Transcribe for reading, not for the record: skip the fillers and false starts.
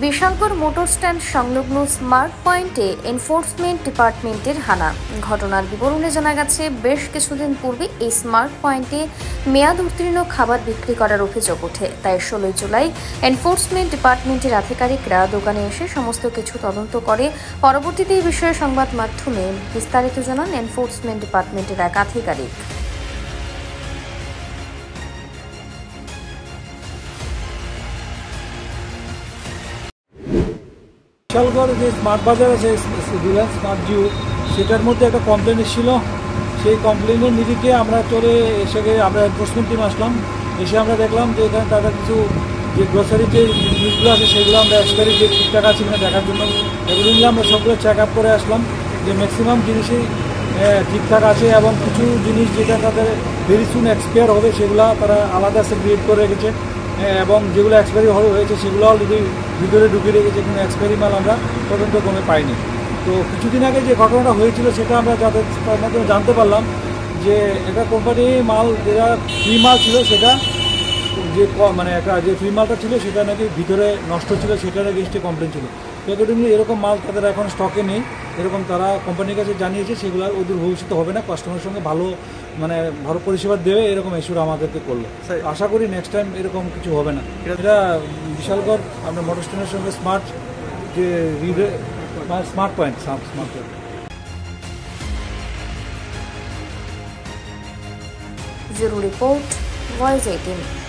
Bishalgarh motor stand সংলগ্ন smart পয়েন্টে enforcement ডিপার্টমেন্টের হানা। ঘটনার বিবরণে জানা গেছে, বেশ কিছুদিন পূর্বে এই স্মার্ট পয়েন্টে মেয়াদ উত্তীর্ণ খাবার বিক্রি করার অভিযোগ ওঠে। তাই 16 জুলাই এনফোর্সমেন্ট ডিপার্টমেন্টের আধিকারিকরা দোকানে এসে সমস্ত কিছু তদন্ত করে। পরবর্তীতে এই বিষয়ে সংবাদ মাধ্যমে বিস্তারিত জানান এনফোর্সমেন্ট ডিপার্টমেন্টের এক আধিকারিক। বিশালগড় যে স্মার্ট বাজার আছে, রিলায়েন্স স্মার্ট জিও, সেটার মধ্যে একটা কমপ্লেন এসেছিল। সেই কমপ্লেনের নিরিখে আমরা আমরা এনফোর্সমেন্ট টিম আসলাম। এসে আমরা দেখলাম যে এখানে তাদের কিছু যে গ্রোসারি যে জিনিসগুলো আছে সেগুলো আমরা এক্সপায়ারি যে ঠিকঠাক আছে কিনা দেখার জন্য এগুলো নিয়ে আমরা সবগুলো চেক আপ করে আসলাম যে ম্যাক্সিমাম জিনিসই ঠিকঠাক আছে, এবং কিছু জিনিস যেটা তাদের ভেরি সুন এক্সপায়ার হবে সেগুলো তারা আলাদা সেগ্রিগেট করে রেখেছে, এবং যেগুলো এক্সপায়ারি হয়েছে সেগুলো অলরেডি ভিতরে ঢুকিয়ে রেখেছে, কিন্তু এক্সপায়ারি মাল আমরা তদন্ত ক্রমে পাইনি। তো কিছুদিন আগে যে ঘটনাটা হয়েছিল সেটা আমরা তাদের মাধ্যমে জানতে পারলাম যে একটা কোম্পানি মাল যেটা ফ্রি মাল ছিল, সেটা যে একটা যে ফ্রি মালটা ছিল সেটা নাকি ভিতরে নষ্ট ছিল, সেটার এগেইনস্টে কমপ্লেন ছিল। তো অ্যাকর্ডিংলি এরকম মাল তাদের এখন স্টকে নেই, এরকম তারা কোম্পানির কাছে জানিয়েছে, সেগুলো ওদের ভবিষ্যতে হবে না, কাস্টমারের সঙ্গে ভালো ভালো পরিষেবা দেবে, এরকম এসুর আমাদেরকে করলো। আশা করি নেক্সট টাইম এরকম কিছু হবে না। এটা বিশালগড় আমরা মোটর স্ট্যান্ডের সঙ্গে স্মার্ট যে smart point. Bureau report, voice 18।